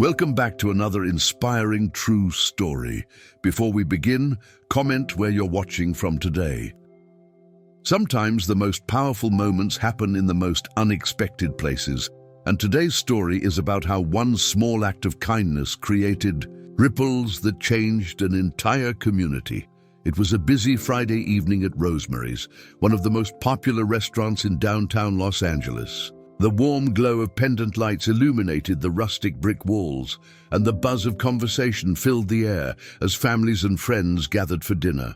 Welcome back to another inspiring true story. Before we begin, comment where you're watching from today. Sometimes the most powerful moments happen in the most unexpected places, and today's story is about how one small act of kindness created ripples that changed an entire community. It was a busy Friday evening at Rosemary's, one of the most popular restaurants in downtown Los Angeles. The warm glow of pendant lights illuminated the rustic brick walls, and the buzz of conversation filled the air as families and friends gathered for dinner.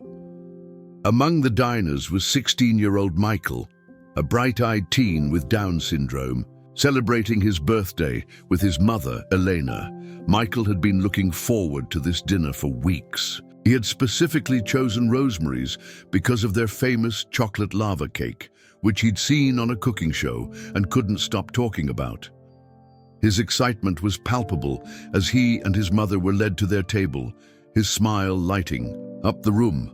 Among the diners was 16-year-old Michael, a bright-eyed teen with Down syndrome, celebrating his birthday with his mother, Elena. Michael had been looking forward to this dinner for weeks. He had specifically chosen Rosemary's because of their famous chocolate lava cake, which he'd seen on a cooking show and couldn't stop talking about. His excitement was palpable as he and his mother were led to their table, his smile lighting up the room.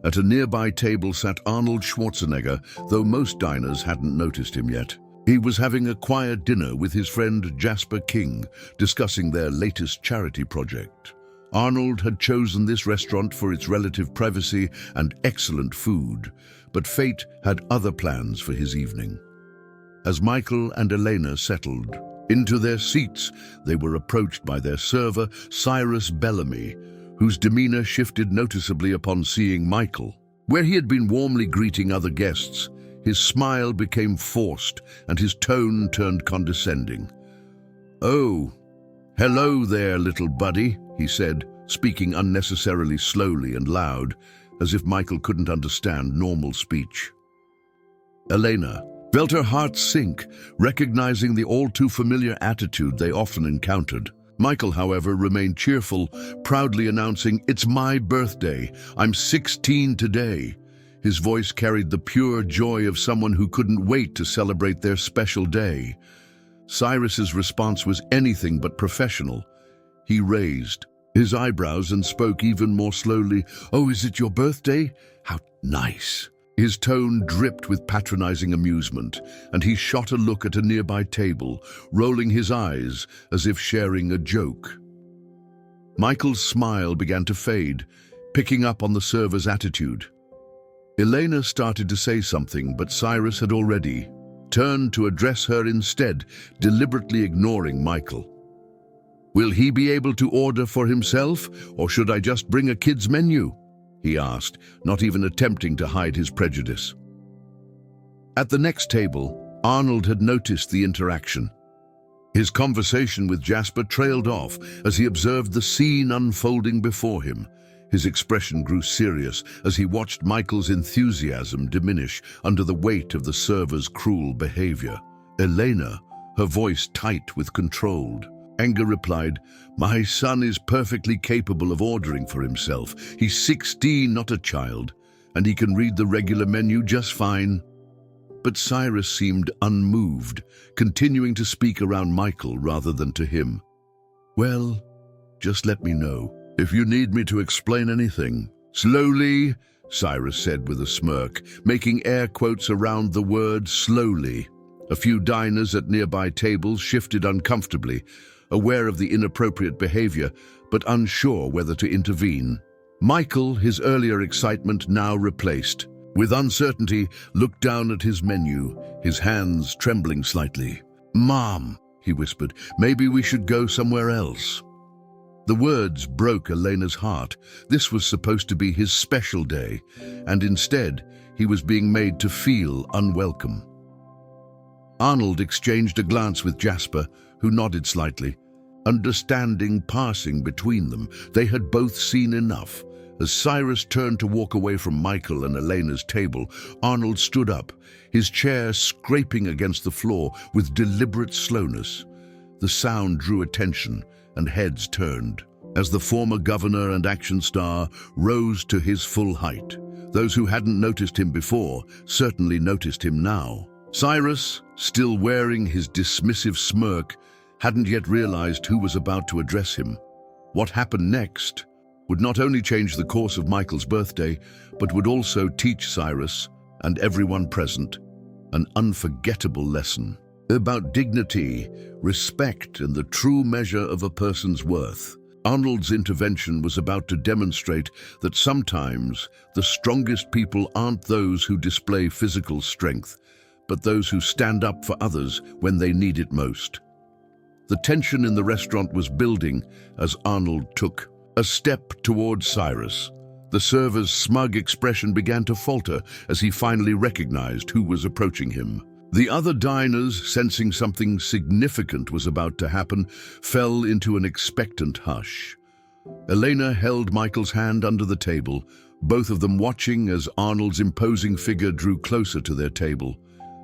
At a nearby table sat Arnold Schwarzenegger, though most diners hadn't noticed him yet. He was having a quiet dinner with his friend Jasper King, discussing their latest charity project. Arnold had chosen this restaurant for its relative privacy and excellent food, but fate had other plans for his evening. As Michael and Elena settled into their seats, they were approached by their server, Cyrus Bellamy, whose demeanor shifted noticeably upon seeing Michael. Where he had been warmly greeting other guests, his smile became forced and his tone turned condescending. "Oh, hello there, little buddy," he said, speaking unnecessarily slowly and loud, as if Michael couldn't understand normal speech. Elena felt her heart sink, recognizing the all-too-familiar attitude they often encountered. Michael, however, remained cheerful, proudly announcing, "It's my birthday. I'm 16 today." His voice carried the pure joy of someone who couldn't wait to celebrate their special day. Cyrus's response was anything but professional. He raised his eyebrows and spoke even more slowly. "Oh, is it your birthday? How nice." His tone dripped with patronizing amusement, and he shot a look at a nearby table, rolling his eyes as if sharing a joke. Michael's smile began to fade, picking up on the server's attitude. Elena started to say something, but Cyrus had already turned to address her instead, deliberately ignoring Michael. "Will he be able to order for himself, or should I just bring a kid's menu?" he asked, not even attempting to hide his prejudice. At the next table, Arnold had noticed the interaction. His conversation with Jasper trailed off as he observed the scene unfolding before him. His expression grew serious as he watched Michael's enthusiasm diminish under the weight of the server's cruel behavior. Elena, her voice tight with controlled anger, replied, "My son is perfectly capable of ordering for himself. He's 16, not a child, and he can read the regular menu just fine." But Cyrus seemed unmoved, continuing to speak around Michael rather than to him. "Well, just let me know if you need me to explain anything." "Slowly," Cyrus said with a smirk, making air quotes around the word slowly. A few diners at nearby tables shifted uncomfortably, aware of the inappropriate behavior, but unsure whether to intervene. Michael, his earlier excitement now replaced, with uncertainty, looked down at his menu, his hands trembling slightly. "Mom," he whispered, "maybe we should go somewhere else." The words broke Elena's heart. This was supposed to be his special day, and instead, he was being made to feel unwelcome. Arnold exchanged a glance with Jasper, who nodded slightly. Understanding passing between them, they had both seen enough. As Cyrus turned to walk away from Michael and Elena's table, Arnold stood up, his chair scraping against the floor with deliberate slowness. The sound drew attention, and heads turned, as the former governor and action star rose to his full height. Those who hadn't noticed him before certainly noticed him now. Cyrus, still wearing his dismissive smirk, hadn't yet realized who was about to address him. What happened next would not only change the course of Michael's birthday, but would also teach Cyrus and everyone present an unforgettable lesson. about dignity, respect, and the true measure of a person's worth. Arnold's intervention was about to demonstrate that sometimes the strongest people aren't those who display physical strength, but those who stand up for others when they need it most. The tension in the restaurant was building as Arnold took a step towards Cyrus. The server's smug expression began to falter as he finally recognized who was approaching him. The other diners, sensing something significant was about to happen, fell into an expectant hush. Elena held Michael's hand under the table, both of them watching as Arnold's imposing figure drew closer to their table.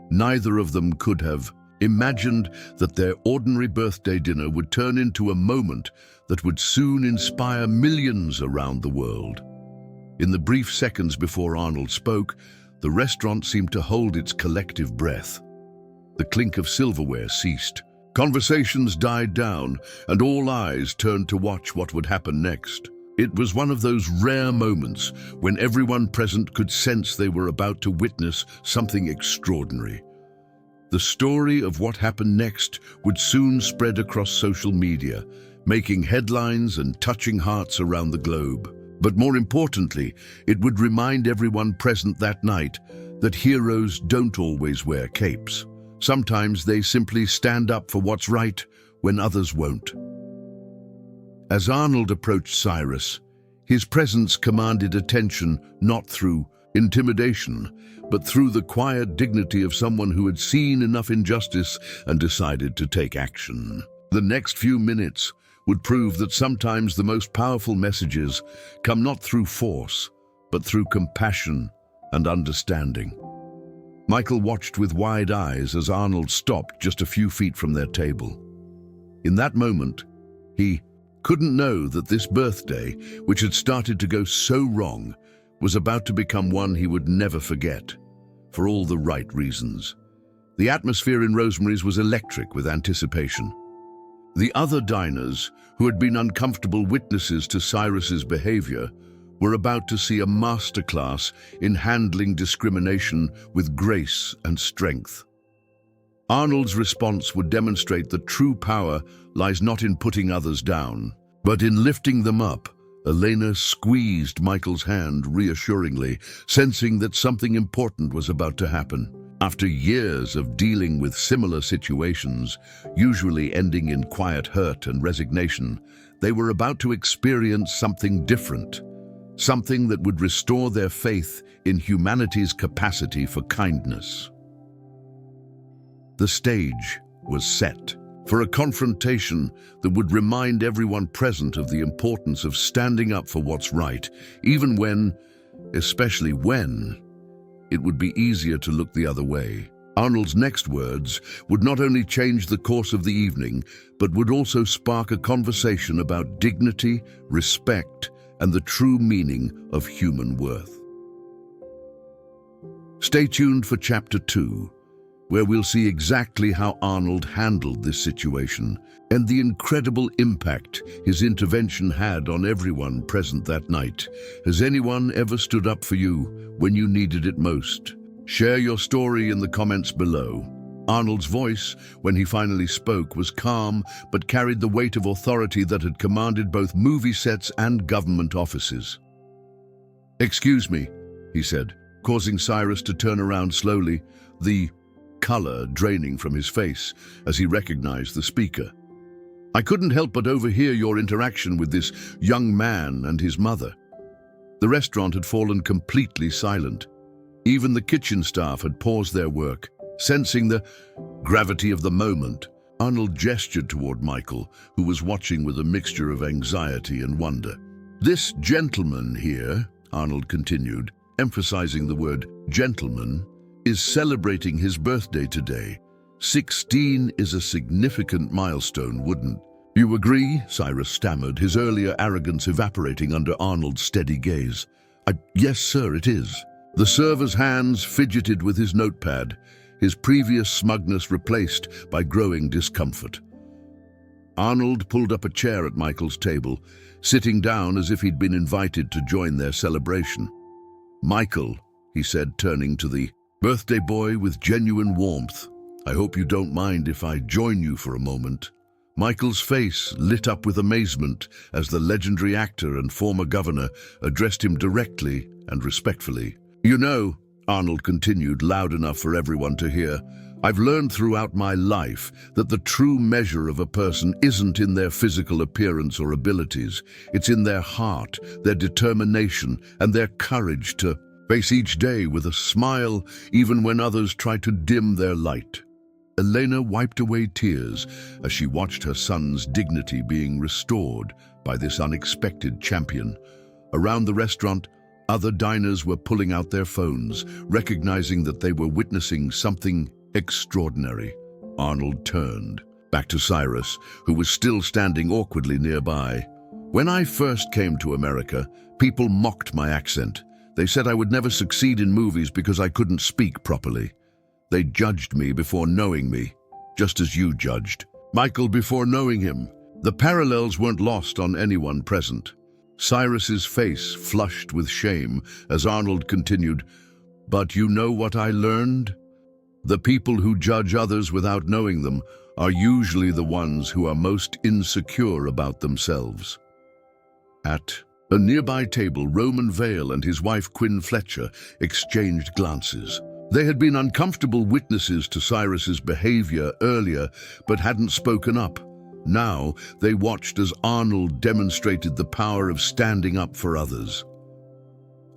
Neither of them could have imagined that their ordinary birthday dinner would turn into a moment that would soon inspire millions around the world. In the brief seconds before Arnold spoke, the restaurant seemed to hold its collective breath. The clink of silverware ceased. Conversations died down, and all eyes turned to watch what would happen next. It was one of those rare moments when everyone present could sense they were about to witness something extraordinary. The story of what happened next would soon spread across social media, making headlines and touching hearts around the globe. But more importantly, it would remind everyone present that night that heroes don't always wear capes. Sometimes they simply stand up for what's right when others won't. As Arnold approached Cyrus, his presence commanded attention not through intimidation, but through the quiet dignity of someone who had seen enough injustice and decided to take action. The next few minutes would prove that sometimes the most powerful messages come not through force, but through compassion and understanding. Michael watched with wide eyes as Arnold stopped just a few feet from their table. In that moment, he couldn't know that this birthday, which had started to go so wrong, was about to become one he would never forget, for all the right reasons. The atmosphere in Rosemary's was electric with anticipation. The other diners, who had been uncomfortable witnesses to Cyrus's behavior, were about to see a masterclass in handling discrimination with grace and strength. Arnold's response would demonstrate that true power lies not in putting others down, but in lifting them up. Elena squeezed Michael's hand reassuringly, sensing that something important was about to happen. After years of dealing with similar situations, usually ending in quiet hurt and resignation, they were about to experience something different, something that would restore their faith in humanity's capacity for kindness. The stage was set for a confrontation that would remind everyone present of the importance of standing up for what's right, even when, especially when, it would be easier to look the other way. Arnold's next words would not only change the course of the evening, but would also spark a conversation about dignity, respect, and the true meaning of human worth. Stay tuned for Chapter 2, where we'll see exactly how Arnold handled this situation and the incredible impact his intervention had on everyone present that night. Has anyone ever stood up for you when you needed it most? Share your story in the comments below. Arnold's voice, when he finally spoke, was calm but carried the weight of authority that had commanded both movie sets and government offices. "Excuse me," he said, causing Cyrus to turn around slowly, the color draining from his face as he recognized the speaker. "I couldn't help but overhear your interaction with this young man and his mother." The restaurant had fallen completely silent. Even the kitchen staff had paused their work. Sensing the gravity of the moment, Arnold gestured toward Michael, who was watching with a mixture of anxiety and wonder. "This gentleman here," Arnold continued, emphasizing the word gentleman, "is celebrating his birthday today. 16 is a significant milestone, wouldn't you agree?" Cyrus stammered, his earlier arrogance evaporating under Arnold's steady gaze. Yes, sir, it is." The server's hands fidgeted with his notepad, his previous smugness replaced by growing discomfort. Arnold pulled up a chair at Michael's table, sitting down as if he'd been invited to join their celebration. "Michael," he said, turning to the birthday boy with genuine warmth, I hope you don't mind if I join you for a moment." Michael's face lit up with amazement as the legendary actor and former governor addressed him directly and respectfully. "You know," Arnold continued, loud enough for everyone to hear, "I've learned throughout my life that the true measure of a person isn't in their physical appearance or abilities. It's in their heart, their determination, and their courage to face each day with a smile, even when others try to dim their light." Elena wiped away tears as she watched her son's dignity being restored by this unexpected champion. Around the restaurant, other diners were pulling out their phones, recognizing that they were witnessing something extraordinary. Arnold turned back to Cyrus, who was still standing awkwardly nearby. "When I first came to America, people mocked my accent. They said I would never succeed in movies because I couldn't speak properly. They judged me before knowing me, just as you judged Michael before knowing him." The parallels weren't lost on anyone present. Cyrus's face flushed with shame as Arnold continued, "But you know what I learned? The people who judge others without knowing them are usually the ones who are most insecure about themselves." At a nearby table, Roman Vale and his wife Quinn Fletcher exchanged glances. They had been uncomfortable witnesses to Cyrus's behavior earlier, but hadn't spoken up. Now they watched as Arnold demonstrated the power of standing up for others.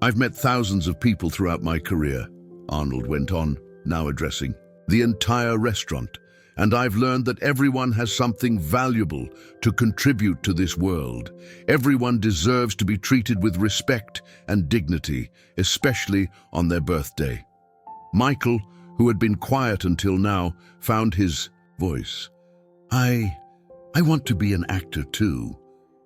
"I've met thousands of people throughout my career," Arnold went on, now addressing the entire restaurant, "and I've learned that everyone has something valuable to contribute to this world. Everyone deserves to be treated with respect and dignity, especially on their birthday." Michael, who had been quiet until now, found his voice. I want to be an actor too,"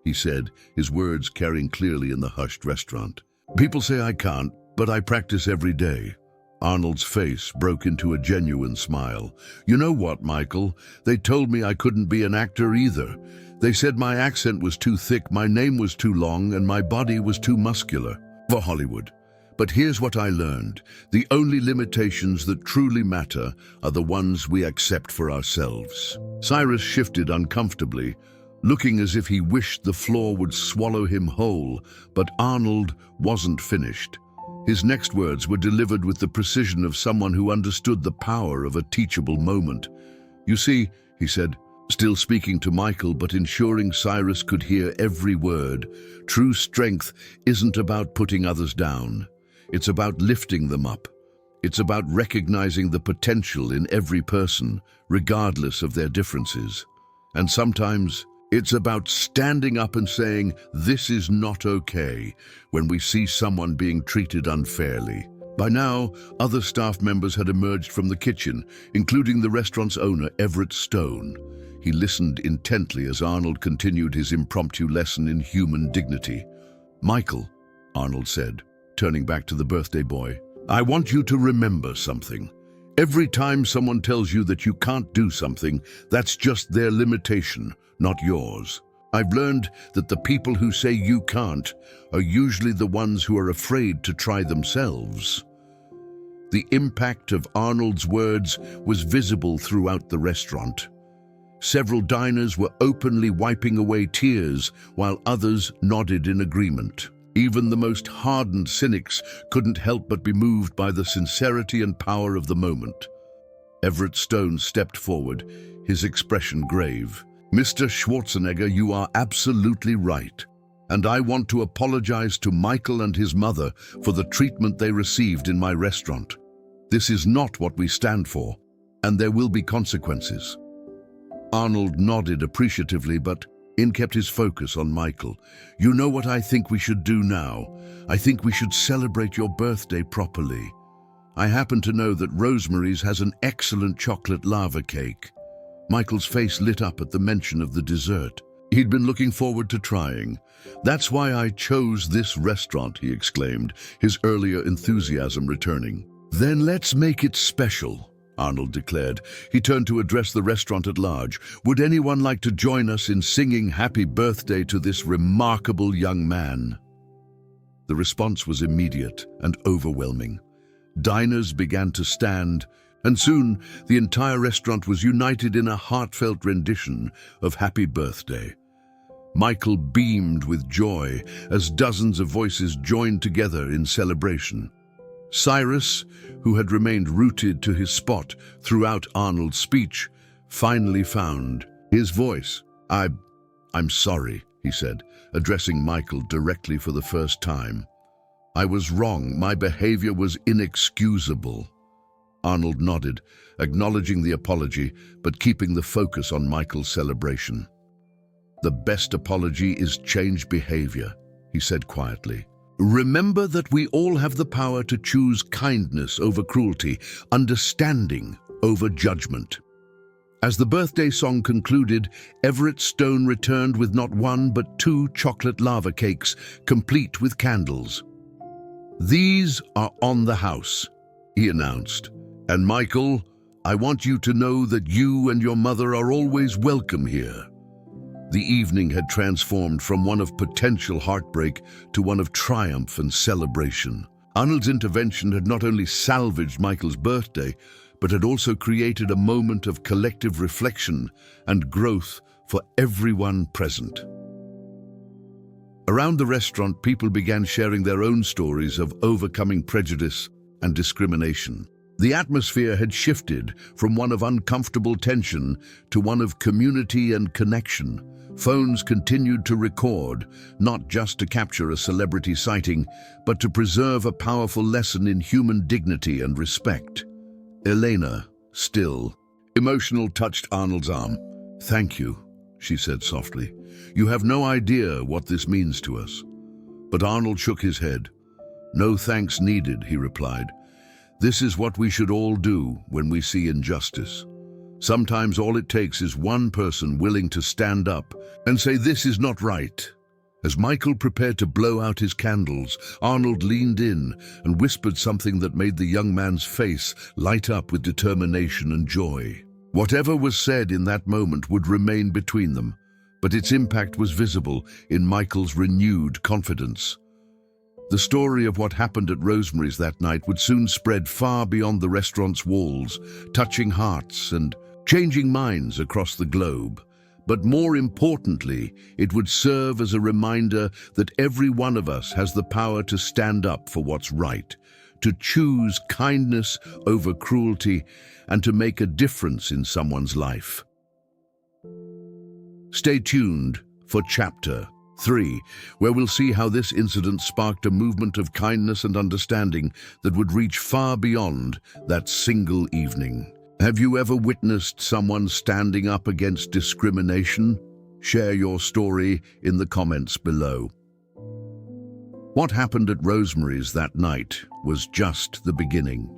he said, his words carrying clearly in the hushed restaurant. "People say I can't, but I practice every day." Arnold's face broke into a genuine smile. "You know what, Michael? They told me I couldn't be an actor either. They said my accent was too thick, my name was too long, and my body was too muscular for Hollywood. But here's what I learned. The only limitations that truly matter are the ones we accept for ourselves." Cyrus shifted uncomfortably, looking as if he wished the floor would swallow him whole, but Arnold wasn't finished. His next words were delivered with the precision of someone who understood the power of a teachable moment. "You see," he said, still speaking to Michael but ensuring Cyrus could hear every word, "true strength isn't about putting others down. It's about lifting them up. It's about recognizing the potential in every person, regardless of their differences. And sometimes it's about standing up and saying, 'This is not okay,' when we see someone being treated unfairly." By now, other staff members had emerged from the kitchen, including the restaurant's owner, Everett Stone. He listened intently as Arnold continued his impromptu lesson in human dignity. "Michael," Arnold said, turning back to the birthday boy, "I want you to remember something. Every time someone tells you that you can't do something, that's just their limitation, not yours. I've learned that the people who say you can't are usually the ones who are afraid to try themselves." The impact of Arnold's words was visible throughout the restaurant. Several diners were openly wiping away tears, while others nodded in agreement. Even the most hardened cynics couldn't help but be moved by the sincerity and power of the moment. Everett Stone stepped forward, his expression grave. "Mr. Schwarzenegger, you are absolutely right. And I want to apologize to Michael and his mother for the treatment they received in my restaurant. This is not what we stand for, and there will be consequences." Arnold nodded appreciatively, but kept his focus on Michael. "You know what I think we should do now? I think we should celebrate your birthday properly. I happen to know that Rosemary's has an excellent chocolate lava cake." Michael's face lit up at the mention of the dessert. He'd been looking forward to trying. "That's why I chose this restaurant," he exclaimed, his earlier enthusiasm returning. "Then let's make it special," Arnold declared. He turned to address the restaurant at large. "Would anyone like to join us in singing happy birthday to this remarkable young man?" The response was immediate and overwhelming. Diners began to stand, And soon, the entire restaurant was united in a heartfelt rendition of Happy Birthday. Michael beamed with joy as dozens of voices joined together in celebration. Cyrus, who had remained rooted to his spot throughout Arnold's speech, finally found his voice. I'm sorry, he said, addressing Michael directly for the first time. I was wrong. My behavior was inexcusable. Arnold nodded, acknowledging the apology, but keeping the focus on Michael's celebration. The best apology is changed behavior, he said quietly. Remember that we all have the power to choose kindness over cruelty, understanding over judgment. As the birthday song concluded, Everett Stone returned with not one but 2 chocolate lava cakes, complete with candles. These are on the house, he announced. And Michael, I want you to know that you and your mother are always welcome here. The evening had transformed from one of potential heartbreak to one of triumph and celebration. Arnold's intervention had not only salvaged Michael's birthday, but had also created a moment of collective reflection and growth for everyone present. Around the restaurant, people began sharing their own stories of overcoming prejudice and discrimination. The atmosphere had shifted from one of uncomfortable tension to one of community and connection. Phones continued to record, not just to capture a celebrity sighting, but to preserve a powerful lesson in human dignity and respect. Elena, still emotional, touched Arnold's arm. Thank you, she said softly. You have no idea what this means to us. But Arnold shook his head. No thanks needed, he replied. This is what we should all do when we see injustice. Sometimes all it takes is one person willing to stand up and say this is not right. As Michael prepared to blow out his candles, Arnold leaned in and whispered something that made the young man's face light up with determination and joy. Whatever was said in that moment would remain between them, but its impact was visible in Michael's renewed confidence. The story of what happened at Rosemary's that night would soon spread far beyond the restaurant's walls, touching hearts and changing minds across the globe. But more importantly, it would serve as a reminder that every one of us has the power to stand up for what's right, to choose kindness over cruelty, and to make a difference in someone's life. Stay tuned for Chapter 3, where we'll see how this incident sparked a movement of kindness and understanding that would reach far beyond that single evening. Have you ever witnessed someone standing up against discrimination? Share your story in the comments below. What happened at Rosemary's that night was just the beginning.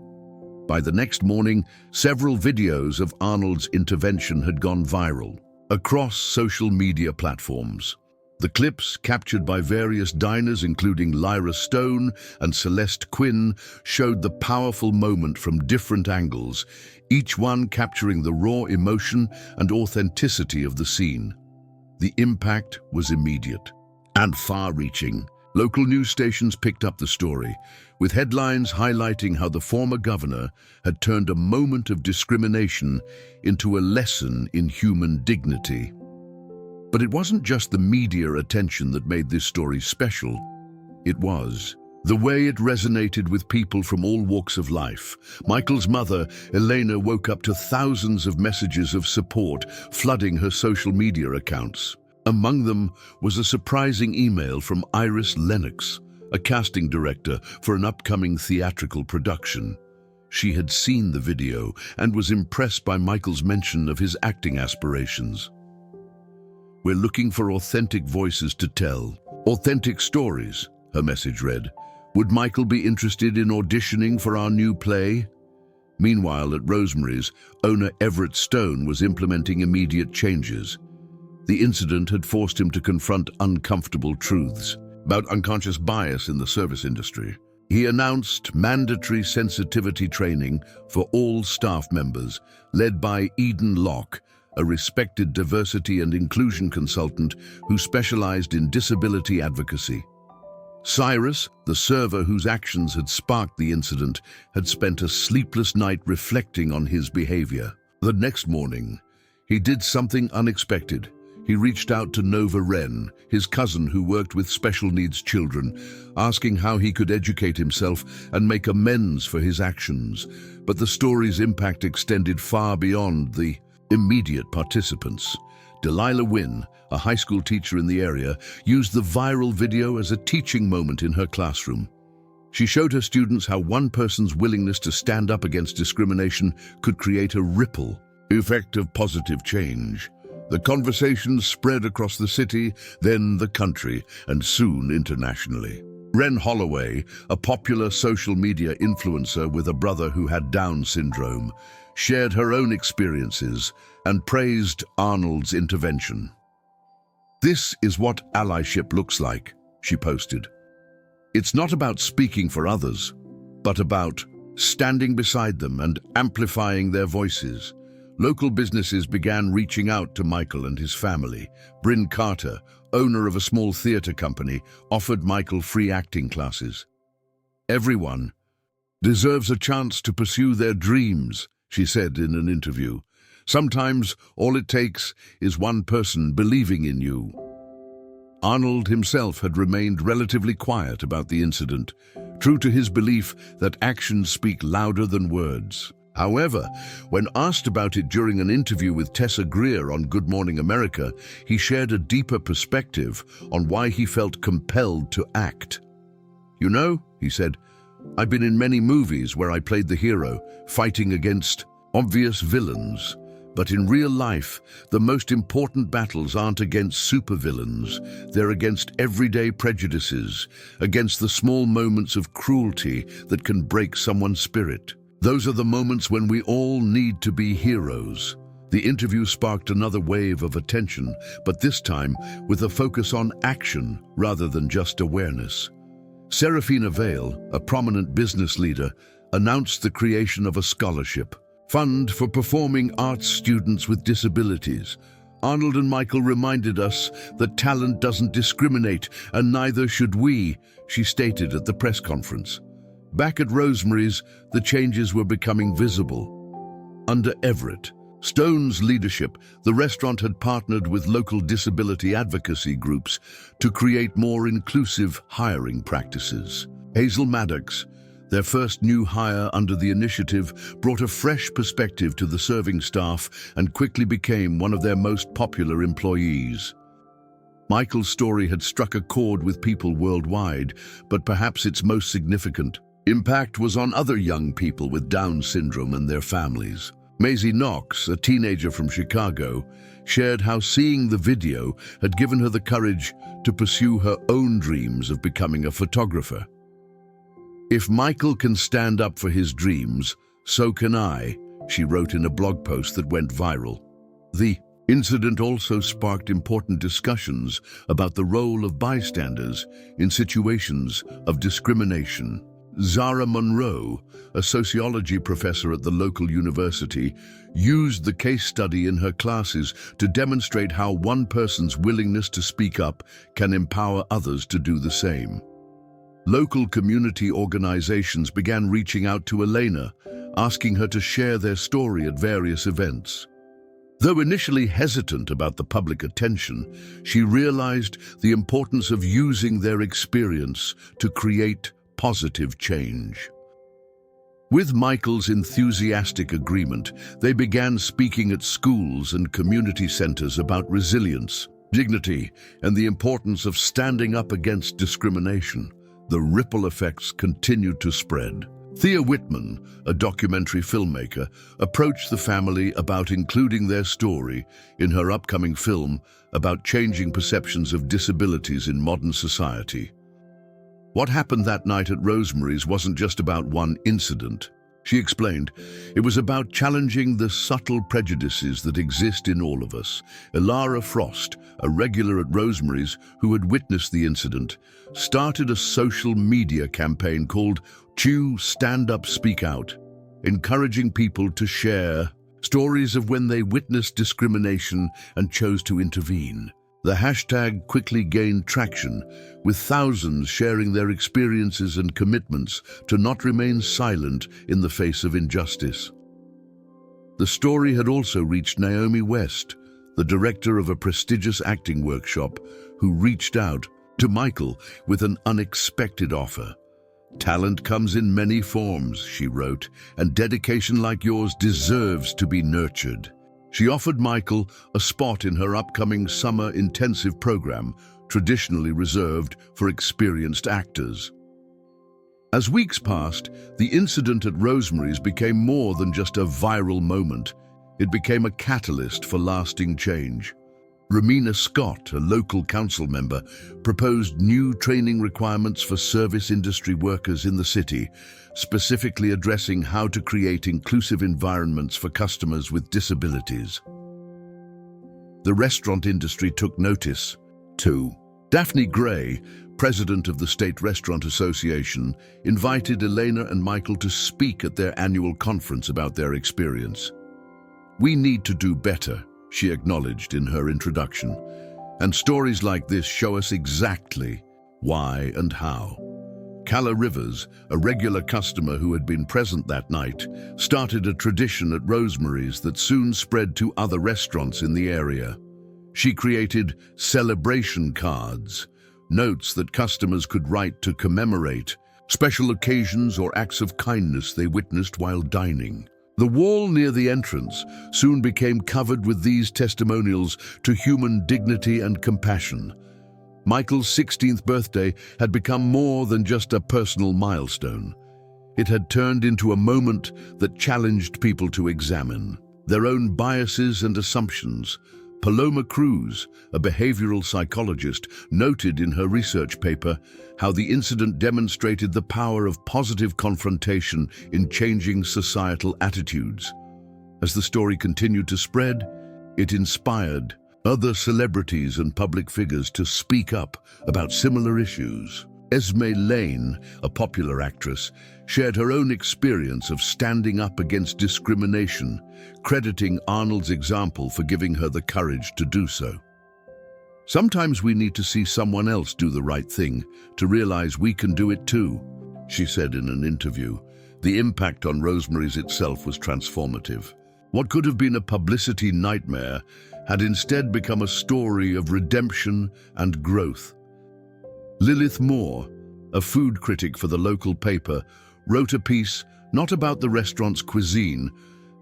By the next morning, several videos of Arnold's intervention had gone viral across social media platforms. The clips, captured by various diners including Lyra Stone and Celeste Quinn, showed the powerful moment from different angles, each one capturing the raw emotion and authenticity of the scene. The impact was immediate and far-reaching. Local news stations picked up the story, with headlines highlighting how the former governor had turned a moment of discrimination into a lesson in human dignity. But it wasn't just the media attention that made this story special. It was the way it resonated with people from all walks of life. Michael's mother, Elena, woke up to thousands of messages of support flooding her social media accounts. Among them was a surprising email from Iris Lennox, a casting director for an upcoming theatrical production. She had seen the video and was impressed by Michael's mention of his acting aspirations. We're looking for authentic voices to tell authentic stories, her message read. Would Michael be interested in auditioning for our new play? Meanwhile, at Rosemary's, owner Everett Stone was implementing immediate changes. The incident had forced him to confront uncomfortable truths about unconscious bias in the service industry. He announced mandatory sensitivity training for all staff members, led by Eden Locke, a respected diversity and inclusion consultant who specialized in disability advocacy. Cyrus, the server whose actions had sparked the incident, had spent a sleepless night reflecting on his behavior. The next morning, he did something unexpected. He reached out to Nova Wren, his cousin who worked with special needs children, asking how he could educate himself and make amends for his actions. But the story's impact extended far beyond the immediate participants. Delilah Wynn, a high school teacher in the area, used the viral video as a teaching moment in her classroom. She showed her students how one person's willingness to stand up against discrimination could create a ripple effect of positive change. The conversation spread across the city, then the country, and soon internationally. Wren Holloway, a popular social media influencer with a brother who had Down syndrome, shared her own experiences and praised Arnold's intervention. "This is what allyship looks like," she posted. "It's not about speaking for others, but about standing beside them and amplifying their voices." Local businesses began reaching out to Michael and his family. Bryn Carter, owner of a small theater company, offered Michael free acting classes. "Everyone deserves a chance to pursue their dreams," she said in an interview. "Sometimes all it takes is one person believing in you." Arnold himself had remained relatively quiet about the incident, true to his belief that actions speak louder than words. However, when asked about it during an interview with Tessa Greer on Good Morning America, he shared a deeper perspective on why he felt compelled to act. "You know," he said, "I've been in many movies where I played the hero, fighting against obvious villains. But in real life, the most important battles aren't against supervillains. They're against everyday prejudices, against the small moments of cruelty that can break someone's spirit. Those are the moments when we all need to be heroes." The interview sparked another wave of attention, but this time with a focus on action rather than just awareness. Serafina Vale, a prominent business leader, announced the creation of a scholarship fund for performing arts students with disabilities. Arnold and Michael reminded us that talent doesn't discriminate, and neither should we, she stated at the press conference. Back at Rosemary's, the changes were becoming visible. Under Everett Stone's leadership, the restaurant had partnered with local disability advocacy groups to create more inclusive hiring practices. Hazel Maddox, their first new hire under the initiative, brought a fresh perspective to the serving staff and quickly became one of their most popular employees. Michael's story had struck a chord with people worldwide, but perhaps its most significant impact was on other young people with Down syndrome and their families. Maisie Knox, a teenager from Chicago, shared how seeing the video had given her the courage to pursue her own dreams of becoming a photographer. "If Michael can stand up for his dreams, so can I," she wrote in a blog post that went viral. The incident also sparked important discussions about the role of bystanders in situations of discrimination. Zara Monroe, a sociology professor at the local university, used the case study in her classes to demonstrate how one person's willingness to speak up can empower others to do the same. Local community organizations began reaching out to Elena, asking her to share their story at various events. Though initially hesitant about the public attention, she realized the importance of using their experience to create positive change. With Michael's enthusiastic agreement, they began speaking at schools and community centers about resilience, dignity, and the importance of standing up against discrimination. The ripple effects continued to spread. Thea Whitman, a documentary filmmaker, approached the family about including their story in her upcoming film about changing perceptions of disabilities in modern society. What happened that night at Rosemary's wasn't just about one incident. She explained, it was about challenging the subtle prejudices that exist in all of us. Elara Frost, a regular at Rosemary's who had witnessed the incident, started a social media campaign called Chew Stand Up Speak Out, encouraging people to share stories of when they witnessed discrimination and chose to intervene. The hashtag quickly gained traction, with thousands sharing their experiences and commitments to not remain silent in the face of injustice. The story had also reached Naomi West, the director of a prestigious acting workshop, who reached out to Michael with an unexpected offer. "Talent comes in many forms," she wrote, "and dedication like yours deserves to be nurtured." She offered Michael a spot in her upcoming summer intensive program, traditionally reserved for experienced actors. As weeks passed, the incident at Rosemary's became more than just a viral moment. It became a catalyst for lasting change. Romina Scott, a local council member, proposed new training requirements for service industry workers in the city, specifically addressing how to create inclusive environments for customers with disabilities. The restaurant industry took notice, too. Daphne Gray, president of the State Restaurant Association, invited Elena and Michael to speak at their annual conference about their experience. "We need to do better," she acknowledged in her introduction. And stories like this show us exactly why and how. Calla Rivers, a regular customer who had been present that night, started a tradition at Rosemary's that soon spread to other restaurants in the area. She created celebration cards, notes that customers could write to commemorate special occasions or acts of kindness they witnessed while dining. The wall near the entrance soon became covered with these testimonials to human dignity and compassion. Michael's 16th birthday had become more than just a personal milestone. It had turned into a moment that challenged people to examine their own biases and assumptions. Paloma Cruz, a behavioral psychologist, noted in her research paper how the incident demonstrated the power of positive confrontation in changing societal attitudes. As the story continued to spread, it inspired other celebrities and public figures to speak up about similar issues. Esme Lane, a popular actress, shared her own experience of standing up against discrimination, crediting Arnold's example for giving her the courage to do so. "Sometimes we need to see someone else do the right thing to realize we can do it too," she said in an interview. The impact on Rosemary's itself was transformative. What could have been a publicity nightmare had instead become a story of redemption and growth. Lilith Moore, a food critic for the local paper, wrote a piece not about the restaurant's cuisine,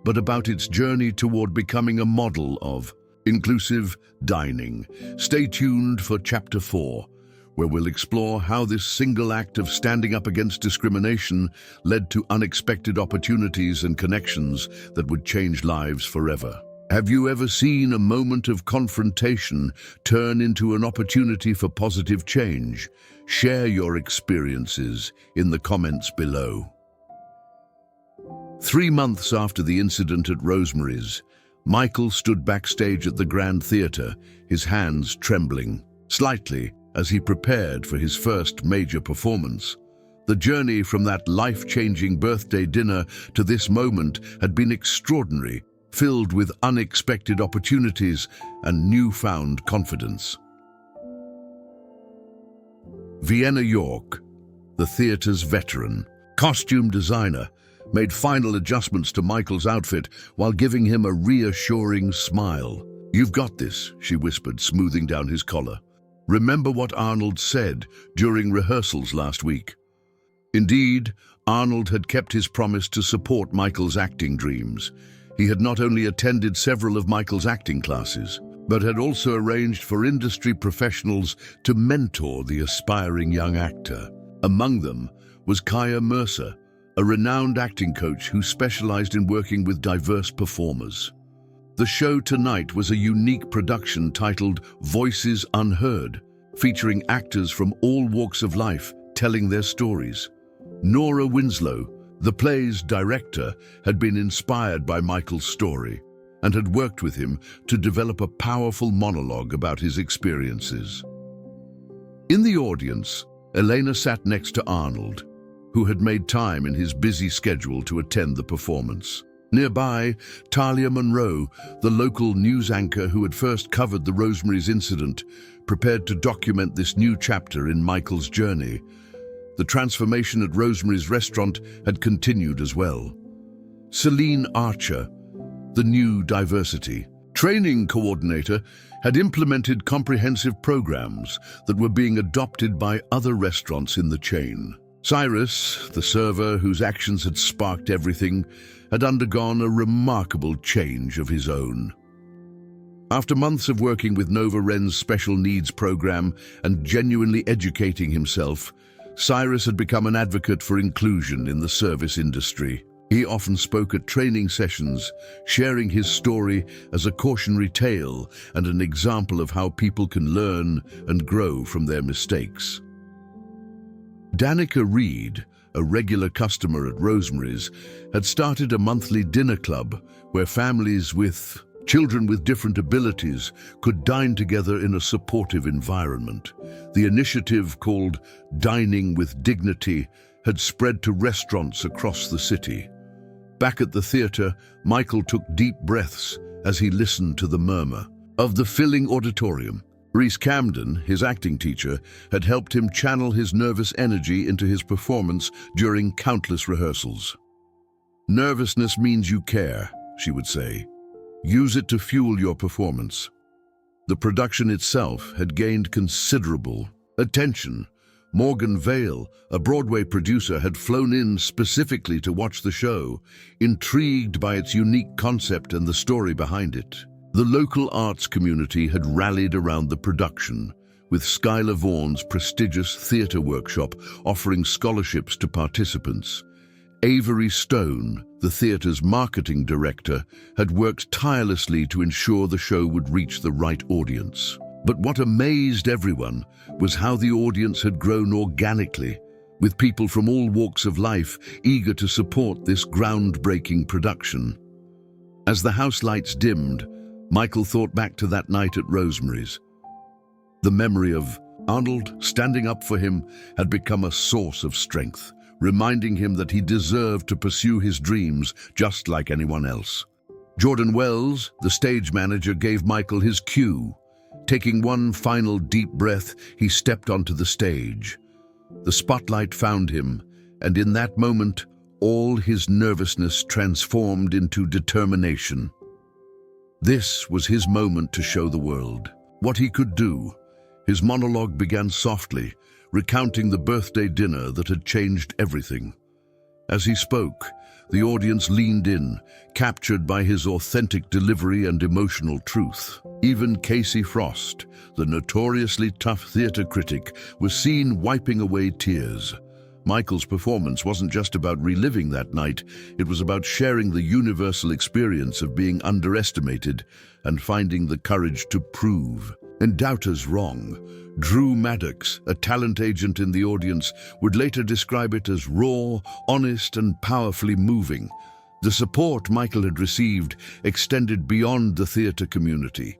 but about its journey toward becoming a model of inclusive dining. Stay tuned for Chapter 4, where we'll explore how this single act of standing up against discrimination led to unexpected opportunities and connections that would change lives forever. Have you ever seen a moment of confrontation turn into an opportunity for positive change? Share your experiences in the comments below. 3 months after the incident at Rosemary's, Michael stood backstage at the Grand Theatre, his hands trembling slightly as he prepared for his first major performance. The journey from that life-changing birthday dinner to this moment had been extraordinary, filled with unexpected opportunities and newfound confidence. Vienna York, the theatre's veteran costume designer, made final adjustments to Michael's outfit while giving him a reassuring smile. "You've got this," she whispered, smoothing down his collar. "Remember what Arnold said during rehearsals last week." Indeed, Arnold had kept his promise to support Michael's acting dreams. He had not only attended several of Michael's acting classes, but had also arranged for industry professionals to mentor the aspiring young actor. Among them was Kaya Mercer, a renowned acting coach who specialized in working with diverse performers. The show tonight was a unique production titled Voices Unheard, featuring actors from all walks of life telling their stories. Nora Winslow, the play's director, had been inspired by Michael's story and had worked with him to develop a powerful monologue about his experiences. In the audience, Elena sat next to Arnold, who had made time in his busy schedule to attend the performance. Nearby, Talia Monroe, the local news anchor who had first covered the Rosemary's incident, prepared to document this new chapter in Michael's journey. The transformation at Rosemary's restaurant had continued as well. Celine Archer, the new diversity training coordinator, had implemented comprehensive programs that were being adopted by other restaurants in the chain. Cyrus, the server whose actions had sparked everything, had undergone a remarkable change of his own. After months of working with Nova Wren's special needs program and genuinely educating himself, Cyrus had become an advocate for inclusion in the service industry. He often spoke at training sessions, sharing his story as a cautionary tale and an example of how people can learn and grow from their mistakes. Danica Reed, a regular customer at Rosemary's, had started a monthly dinner club where families with children with different abilities could dine together in a supportive environment. The initiative, called Dining with Dignity, had spread to restaurants across the city. Back at the theater, Michael took deep breaths as he listened to the murmur of the filling auditorium. Reese Camden, his acting teacher, had helped him channel his nervous energy into his performance during countless rehearsals. "Nervousness means you care," she would say. "Use it to fuel your performance." The production itself had gained considerable attention. Morgan Vale, a Broadway producer, had flown in specifically to watch the show, intrigued by its unique concept and the story behind it. The local arts community had rallied around the production, with Skylar Vaughan's prestigious theatre workshop offering scholarships to participants. Avery Stone, the theatre's marketing director, had worked tirelessly to ensure the show would reach the right audience. But what amazed everyone was how the audience had grown organically, with people from all walks of life eager to support this groundbreaking production. As the house lights dimmed, Michael thought back to that night at Rosemary's. The memory of Arnold standing up for him had become a source of strength, reminding him that he deserved to pursue his dreams just like anyone else. Jordan Wells, the stage manager, gave Michael his cue. Taking one final deep breath, he stepped onto the stage. The spotlight found him, and in that moment, all his nervousness transformed into determination. This was his moment to show the world what he could do. His monologue began softly, recounting the birthday dinner that had changed everything. As he spoke, the audience leaned in, captured by his authentic delivery and emotional truth. Even Casey Frost, the notoriously tough theater critic, was seen wiping away tears. Michael's performance wasn't just about reliving that night, it was about sharing the universal experience of being underestimated and finding the courage to prove and doubters wrong. Drew Maddox, a talent agent in the audience, would later describe it as raw, honest, and powerfully moving. The support Michael had received extended beyond the theater community.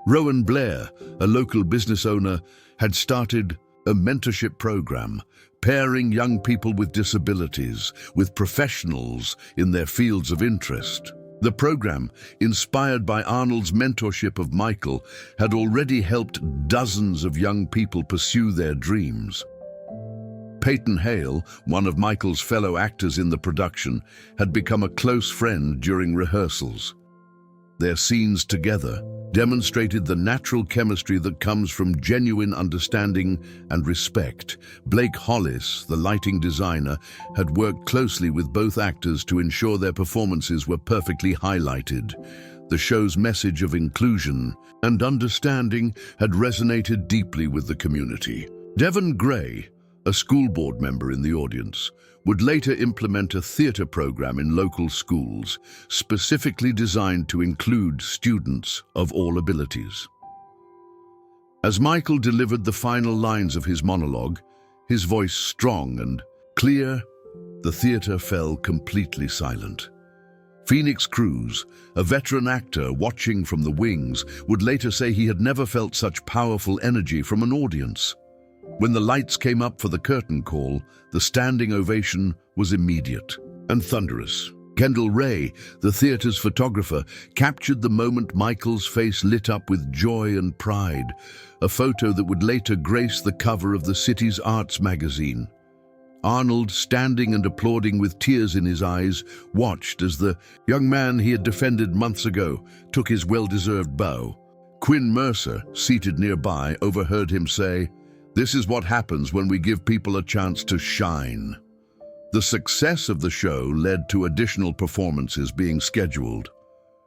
Rowan Blair, a local business owner, had started a mentorship program, pairing young people with disabilities with professionals in their fields of interest. The program, inspired by Arnold's mentorship of Michael, had already helped dozens of young people pursue their dreams. Peyton Hale, one of Michael's fellow actors in the production, had become a close friend during rehearsals. Their scenes together demonstrated the natural chemistry that comes from genuine understanding and respect. Blake Hollis, the lighting designer, had worked closely with both actors to ensure their performances were perfectly highlighted. The show's message of inclusion and understanding had resonated deeply with the community. Devon Gray, a school board member in the audience, would later implement a theater program in local schools, specifically designed to include students of all abilities. As Michael delivered the final lines of his monologue, his voice strong and clear, the theater fell completely silent. Phoenix Cruz, a veteran actor watching from the wings, would later say he had never felt such powerful energy from an audience. When the lights came up for the curtain call, the standing ovation was immediate and thunderous. Kendall Ray, the theatre's photographer, captured the moment Michael's face lit up with joy and pride, a photo that would later grace the cover of the city's arts magazine. Arnold, standing and applauding with tears in his eyes, watched as the young man he had defended months ago took his well-deserved bow. Quinn Mercer, seated nearby, overheard him say, "This is what happens when we give people a chance to shine." The success of the show led to additional performances being scheduled.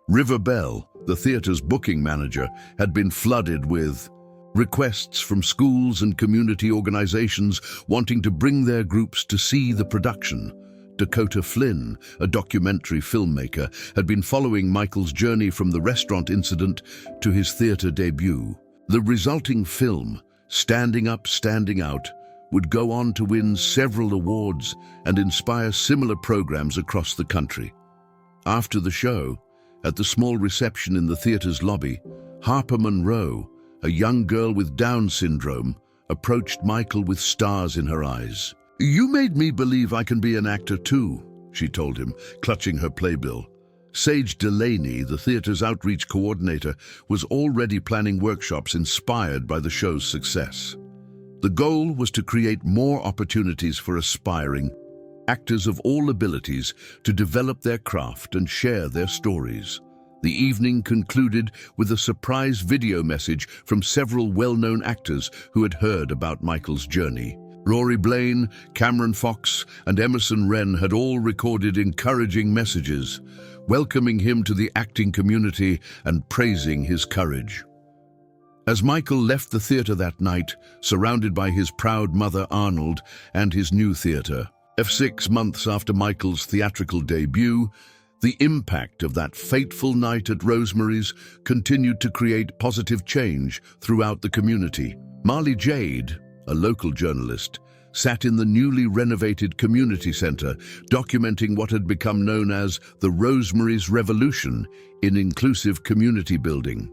River Bell, the theatre's booking manager, had been flooded with requests from schools and community organizations wanting to bring their groups to see the production. Dakota Flynn, a documentary filmmaker, had been following Michael's journey from the restaurant incident to his theater debut. The resulting film, Standing Up, Standing Out, would go on to win several awards and inspire similar programs across the country. After the show, at the small reception in the theater's lobby, Harper Monroe, a young girl with Down syndrome, approached Michael with stars in her eyes. "You made me believe I can be an actor too," she told him, clutching her playbill. Sage Delaney, the theater's outreach coordinator, was already planning workshops inspired by the show's success. The goal was to create more opportunities for aspiring actors of all abilities to develop their craft and share their stories. The evening concluded with a surprise video message from several well-known actors who had heard about Michael's journey. Rory Blaine, Cameron Fox, and Emerson Wren had all recorded encouraging messages, welcoming him to the acting community and praising his courage. As Michael left the theater that night, surrounded by his proud mother Arnold and his new theater, 6 months after Michael's theatrical debut, the impact of that fateful night at Rosemary's continued to create positive change throughout the community. Marley Jade, a local journalist, sat in the newly renovated community center, documenting what had become known as the Rosemary's Revolution in inclusive community building.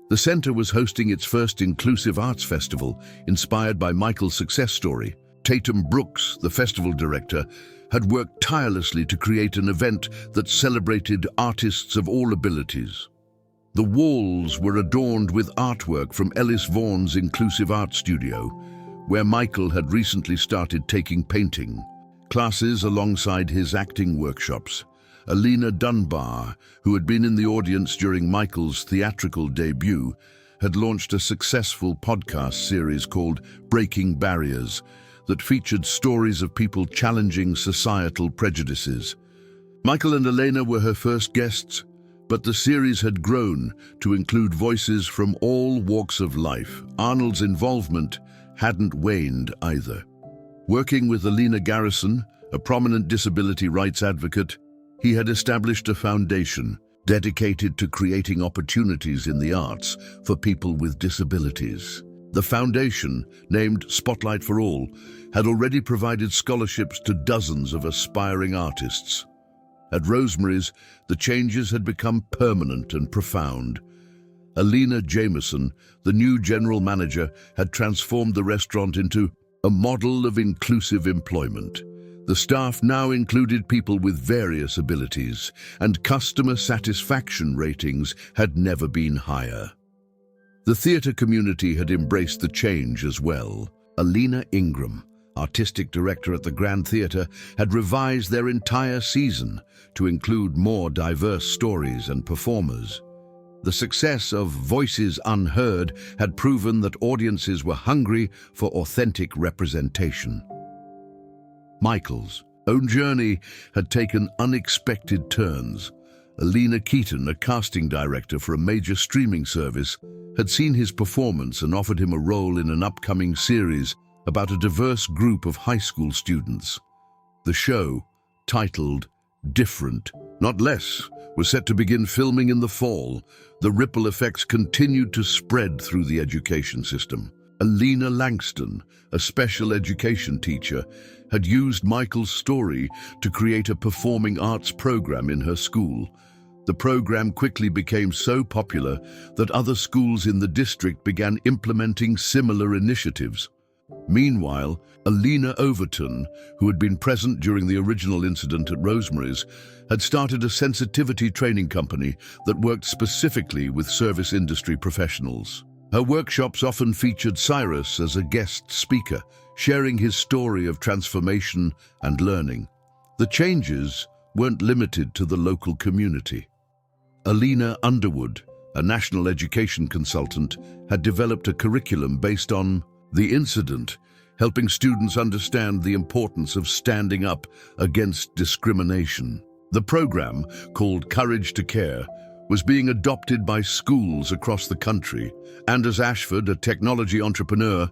The center was hosting its first inclusive arts festival, inspired by Michael's success story. Tatum Brooks, the festival director, had worked tirelessly to create an event that celebrated artists of all abilities. The walls were adorned with artwork from Ellis Vaughan's Inclusive Art Studio, where Michael had recently started taking painting classes alongside his acting workshops. Alina Dunbar, who had been in the audience during Michael's theatrical debut, had launched a successful podcast series called Breaking Barriers that featured stories of people challenging societal prejudices. Michael and Elena were her first guests, but the series had grown to include voices from all walks of life. Arnold's involvement hadn't waned either. Working with Alina Garrison, a prominent disability rights advocate, he had established a foundation dedicated to creating opportunities in the arts for people with disabilities. The foundation, named Spotlight for All, had already provided scholarships to dozens of aspiring artists. At Rosemary's, the changes had become permanent and profound. Alina Jameson, the new general manager, had transformed the restaurant into a model of inclusive employment. The staff now included people with various abilities, and customer satisfaction ratings had never been higher. The theater community had embraced the change as well. Alina Ingram, artistic director at the Grand Theatre, had revised their entire season to include more diverse stories and performers. The success of Voices Unheard had proven that audiences were hungry for authentic representation. Michael's own journey had taken unexpected turns. Alina Keaton, a casting director for a major streaming service, had seen his performance and offered him a role in an upcoming series about a diverse group of high school students. The show, titled Different, Not Less, was set to begin filming in the fall. The ripple effects continued to spread through the education system. Alina Langston, a special education teacher, had used Michael's story to create a performing arts program in her school. The program quickly became so popular that other schools in the district began implementing similar initiatives. Meanwhile, Alina Overton, who had been present during the original incident at Rosemary's, had started a sensitivity training company that worked specifically with service industry professionals. Her workshops often featured Cyrus as a guest speaker, sharing his story of transformation and learning. The changes weren't limited to the local community. Alina Underwood, a national education consultant, had developed a curriculum based on the incident, helping students understand the importance of standing up against discrimination. The program, called Courage to Care, was being adopted by schools across the country. Anders Ashford, a technology entrepreneur,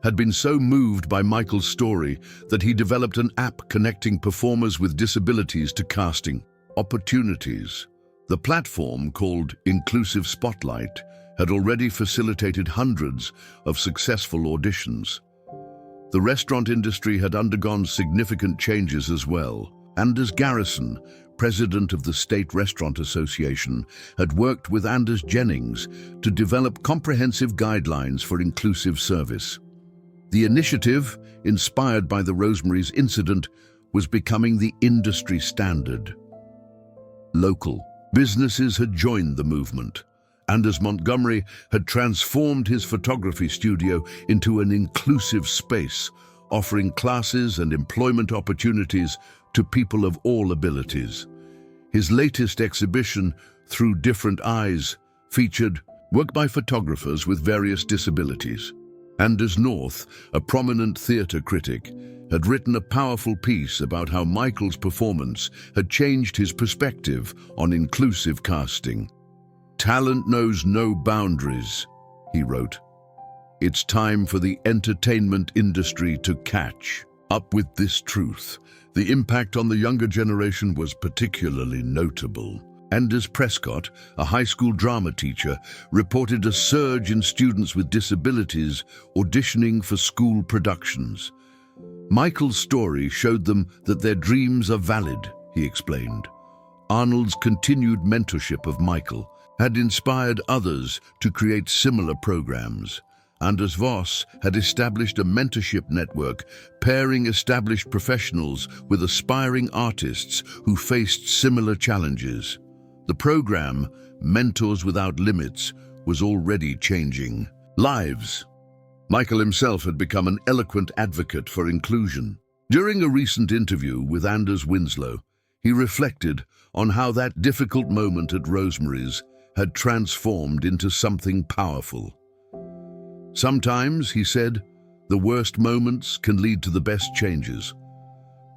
had been so moved by Michael's story that he developed an app connecting performers with disabilities to casting opportunities. The platform, called Inclusive Spotlight, had already facilitated hundreds of successful auditions. The restaurant industry had undergone significant changes as well. Anders Garrison, president of the State Restaurant Association, had worked with Anders Jennings to develop comprehensive guidelines for inclusive service. The initiative, inspired by the Rosemary's incident, was becoming the industry standard. Local businesses had joined the movement. Anders Montgomery had transformed his photography studio into an inclusive space, offering classes and employment opportunities to people of all abilities. His latest exhibition, Through Different Eyes, featured work by photographers with various disabilities. Anders North, a prominent theatre critic, had written a powerful piece about how Michael's performance had changed his perspective on inclusive casting. "Talent knows no boundaries," he wrote. "It's time for the entertainment industry to catch up with this truth." The impact on the younger generation was particularly notable. Anders Prescott, a high school drama teacher, reported a surge in students with disabilities auditioning for school productions. Michael's story showed them that their dreams are valid, he explained. Arnold's continued mentorship of Michael had inspired others to create similar programs. Anders Voss had established a mentorship network, pairing established professionals with aspiring artists who faced similar challenges. The program, Mentors Without Limits, was already changing lives. Michael himself had become an eloquent advocate for inclusion. During a recent interview with Anders Winslow, he reflected on how that difficult moment at Rosemary's had transformed into something powerful. "Sometimes," he said, "the worst moments can lead to the best changes."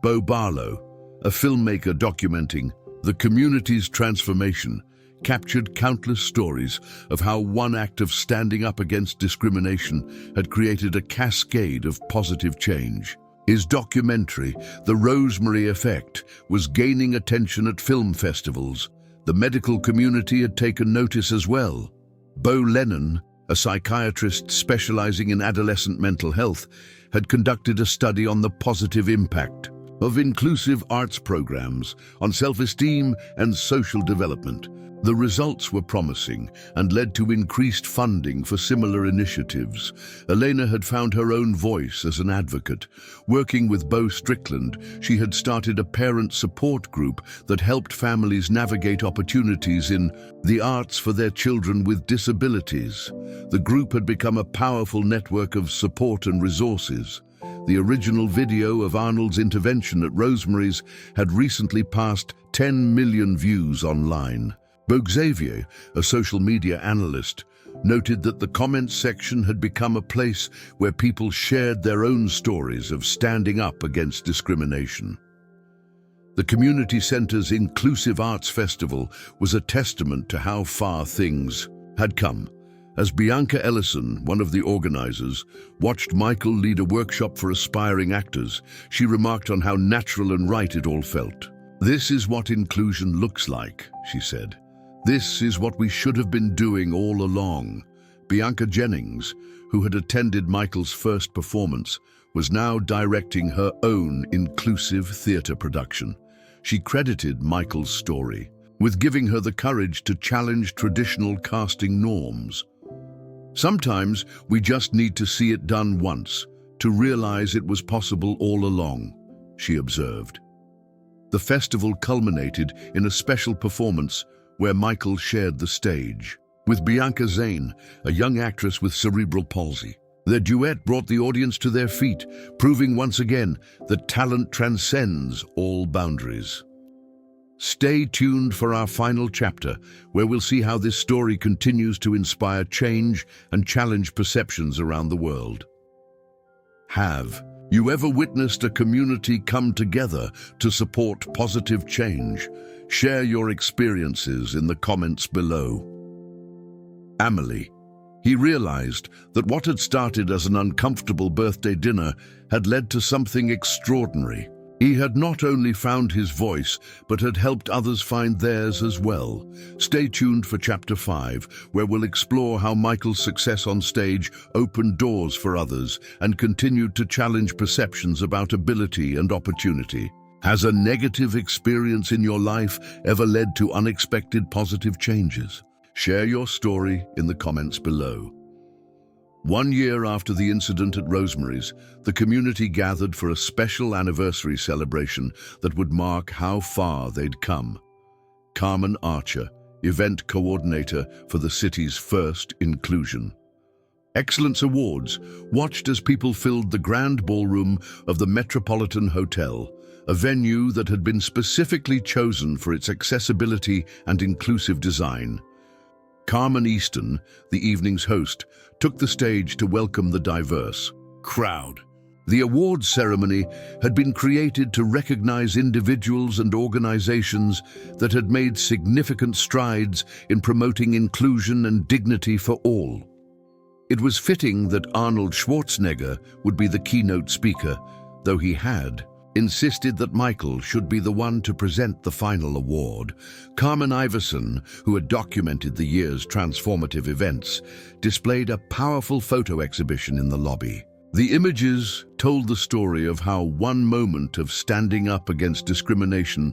Bo Barlow, a filmmaker documenting the community's transformation, captured countless stories of how one act of standing up against discrimination had created a cascade of positive change. His documentary, The Rosemary Effect, was gaining attention at film festivals. The medical community had taken notice as well. Bo Lennon, a psychiatrist specializing in adolescent mental health, had conducted a study on the positive impact of inclusive arts programs on self-esteem and social development. The results were promising and led to increased funding for similar initiatives. Elena had found her own voice as an advocate. Working with Bo Strickland, she had started a parent support group that helped families navigate opportunities in the arts for their children with disabilities. The group had become a powerful network of support and resources. The original video of Arnold's intervention at Rosemary's had recently passed 10 million views online. Bo Xavier, a social media analyst, noted that the comments section had become a place where people shared their own stories of standing up against discrimination. The community center's Inclusive Arts Festival was a testament to how far things had come. As Bianca Ellison, one of the organizers, watched Michael lead a workshop for aspiring actors, she remarked on how natural and right it all felt. "This is what inclusion looks like," she said. "This is what we should have been doing all along." Bianca Jennings, who had attended Michael's first performance, was now directing her own inclusive theater production. She credited Michael's story with giving her the courage to challenge traditional casting norms. "Sometimes we just need to see it done once," to realize it was possible all along, she observed. The festival culminated in a special performance where Michael shared the stage with Bianca Zane, a young actress with cerebral palsy. Their duet brought the audience to their feet, proving once again that talent transcends all boundaries. Stay tuned for our final chapter, where we'll see how this story continues to inspire change and challenge perceptions around the world. Have you ever witnessed a community come together to support positive change? Share your experiences in the comments below. Amelie. He realized that what had started as an uncomfortable birthday dinner had led to something extraordinary. He had not only found his voice, but had helped others find theirs as well. Stay tuned for Chapter 5, where we'll explore how Michael's success on stage opened doors for others and continued to challenge perceptions about ability and opportunity. Has a negative experience in your life ever led to unexpected positive changes? Share your story in the comments below. 1 year after the incident at Rosemary's, the community gathered for a special anniversary celebration that would mark how far they'd come. Carmen Archer, event coordinator for the city's first inclusion Excellence Awards, watched as people filled the grand ballroom of the Metropolitan Hotel, a venue that had been specifically chosen for its accessibility and inclusive design. Carmen Easton, the evening's host, took the stage to welcome the diverse crowd. The awards ceremony had been created to recognize individuals and organizations that had made significant strides in promoting inclusion and dignity for all. It was fitting that Arnold Schwarzenegger would be the keynote speaker, though he had insisted that Michael should be the one to present the final award. Carmen Iverson, who had documented the year's transformative events, displayed a powerful photo exhibition in the lobby. The images told the story of how one moment of standing up against discrimination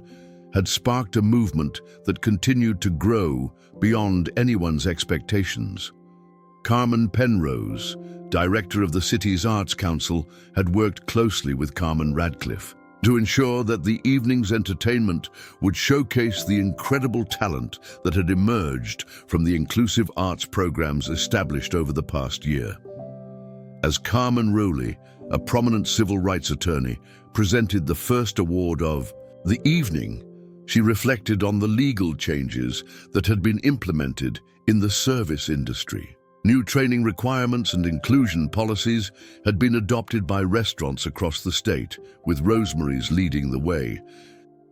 had sparked a movement that continued to grow beyond anyone's expectations. Carmen Penrose, director of the city's Arts Council, had worked closely with Carmen Radcliffe to ensure that the evening's entertainment would showcase the incredible talent that had emerged from the inclusive arts programs established over the past year. As Carmen Rowley, a prominent civil rights attorney, presented the first award of the evening, she reflected on the legal changes that had been implemented in the service industry. New training requirements and inclusion policies had been adopted by restaurants across the state, with Rosemary's leading the way.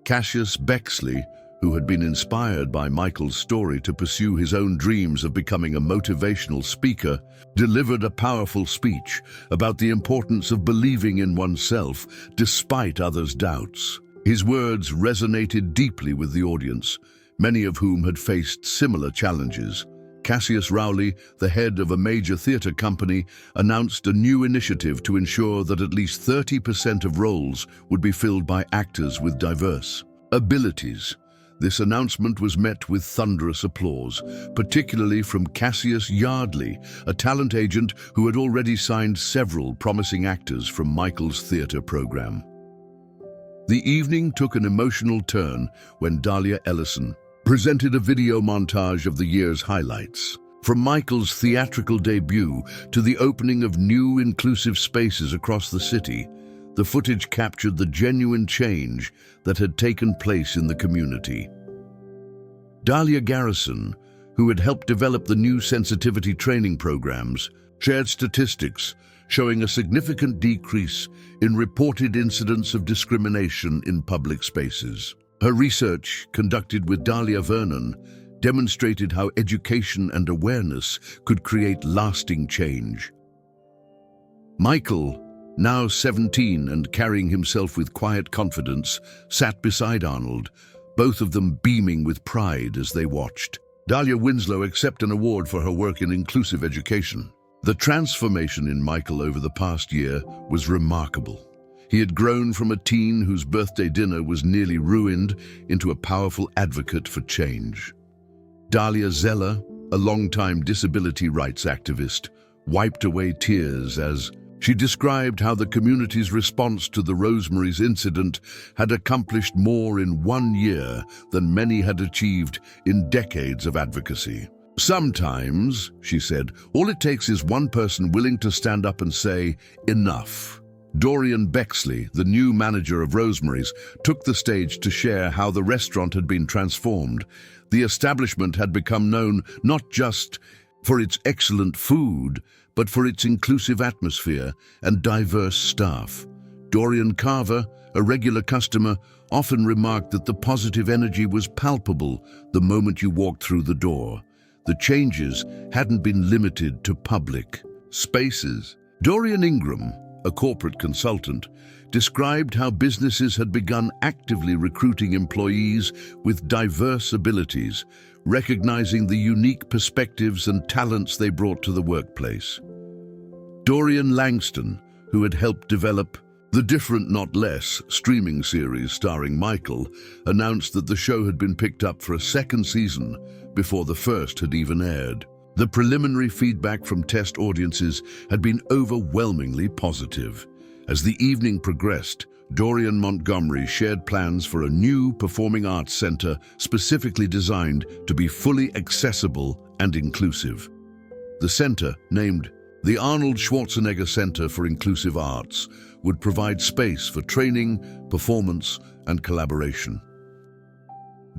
Cassius Bexley, who had been inspired by Michael's story to pursue his own dreams of becoming a motivational speaker, delivered a powerful speech about the importance of believing in oneself despite others' doubts. His words resonated deeply with the audience, many of whom had faced similar challenges. Cassius Rowley, the head of a major theatre company, announced a new initiative to ensure that at least 30% of roles would be filled by actors with diverse abilities. This announcement was met with thunderous applause, particularly from Cassius Yardley, a talent agent who had already signed several promising actors from Michael's theatre program. The evening took an emotional turn when Dahlia Ellison presented a video montage of the year's highlights. From Michael's theatrical debut to the opening of new inclusive spaces across the city, the footage captured the genuine change that had taken place in the community. Dahlia Garrison, who had helped develop the new sensitivity training programs, shared statistics showing a significant decrease in reported incidents of discrimination in public spaces. Her research, conducted with Dahlia Vernon, demonstrated how education and awareness could create lasting change. Michael, now 17 and carrying himself with quiet confidence, sat beside Arnold, both of them beaming with pride as they watched. Dahlia Winslow accepted an award for her work in inclusive education. The transformation in Michael over the past year was remarkable. He had grown from a teen whose birthday dinner was nearly ruined into a powerful advocate for change. Dahlia Zeller, a longtime disability rights activist, wiped away tears as She described how the community's response to the Rosemary's incident had accomplished more in 1 year than many had achieved in decades of advocacy. Sometimes, she said, all it takes is one person willing to stand up and say, enough. Dorian Bexley, the new manager of Rosemary's, took the stage to share how the restaurant had been transformed. The establishment had become known not just for its excellent food, but for its inclusive atmosphere and diverse staff. Dorian Carver, a regular customer, often remarked that the positive energy was palpable the moment you walked through the door. The changes hadn't been limited to public spaces. Dorian Ingram, a corporate consultant, described how businesses had begun actively recruiting employees with diverse abilities, recognizing the unique perspectives and talents they brought to the workplace. Dorian Langston, who had helped develop the Different Not Less streaming series starring Michael, announced that the show had been picked up for a second season before the first had even aired. The preliminary feedback from test audiences had been overwhelmingly positive. As the evening progressed, Dorian Montgomery shared plans for a new performing arts center specifically designed to be fully accessible and inclusive. The center, named the Arnold Schwarzenegger Center for Inclusive Arts, would provide space for training, performance, and collaboration.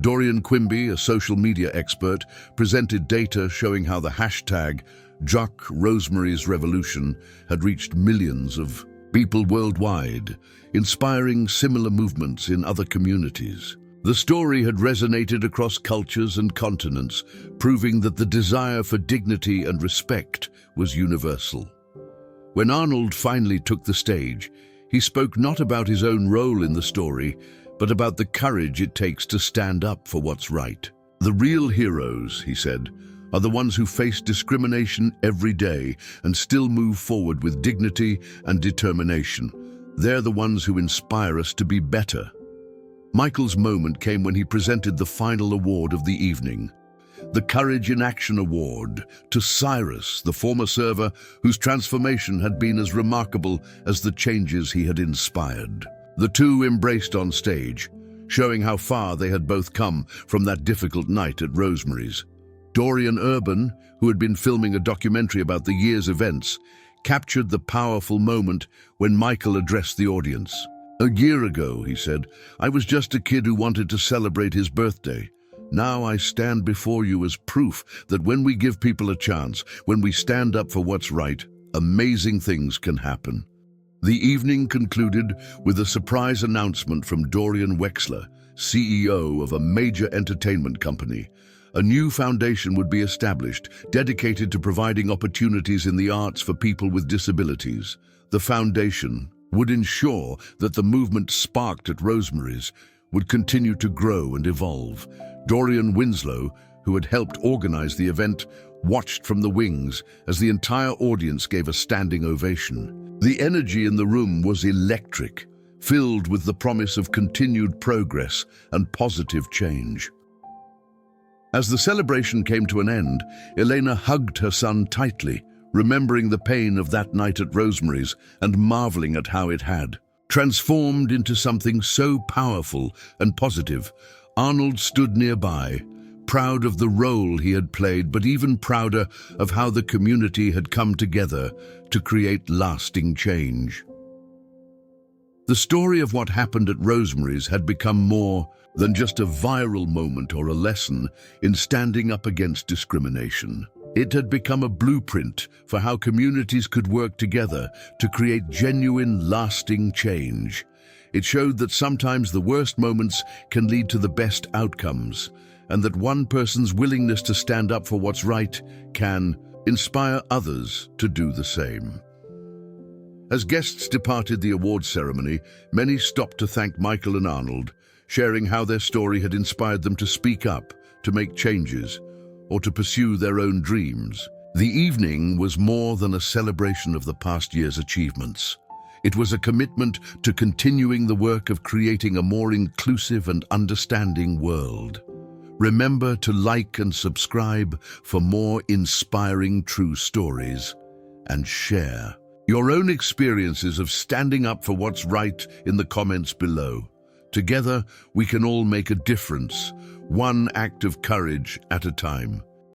Dorian Quimby, a social media expert, presented data showing how the hashtag #JockRosemary'sRevolution had reached millions of people worldwide, inspiring similar movements in other communities. The story had resonated across cultures and continents, proving that the desire for dignity and respect was universal. When Arnold finally took the stage, he spoke not about his own role in the story, but about the courage it takes to stand up for what's right. The real heroes, he said, are the ones who face discrimination every day and still move forward with dignity and determination. They're the ones who inspire us to be better. Michael's moment came when he presented the final award of the evening, the Courage in Action Award, to Cyrus, the former server whose transformation had been as remarkable as the changes he had inspired. The two embraced on stage, showing how far they had both come from that difficult night at Rosemary's. Dorian Urban, who had been filming a documentary about the year's events, captured the powerful moment when Michael addressed the audience. "A year ago," he said, "I was just a kid who wanted to celebrate his birthday. Now I stand before you as proof that when we give people a chance, when we stand up for what's right, amazing things can happen." The evening concluded with a surprise announcement from Dorian Wexler, CEO of a major entertainment company. A new foundation would be established, dedicated to providing opportunities in the arts for people with disabilities. The foundation would ensure that the movement sparked at Rosemary's would continue to grow and evolve. Dorian Winslow, who had helped organize the event, watched from the wings as the entire audience gave a standing ovation. The energy in the room was electric, filled with the promise of continued progress and positive change. As the celebration came to an end, Elena hugged her son tightly, remembering the pain of that night at Rosemary's and marveling at how it had transformed into something so powerful and positive. Arnold stood nearby, proud of the role he had played, but even prouder of how the community had come together to create lasting change. The story of what happened at Rosemary's had become more than just a viral moment or a lesson in standing up against discrimination. It had become a blueprint for how communities could work together to create genuine, lasting change. It showed that sometimes the worst moments can lead to the best outcomes, and that one person's willingness to stand up for what's right can inspire others to do the same. As guests departed the awards ceremony, many stopped to thank Michael and Arnold, sharing how their story had inspired them to speak up, to make changes, or to pursue their own dreams. The evening was more than a celebration of the past year's achievements. It was a commitment to continuing the work of creating a more inclusive and understanding world. Remember to like and subscribe for more inspiring true stories, and share your own experiences of standing up for what's right in the comments below. Together, we can all make a difference, one act of courage at a time.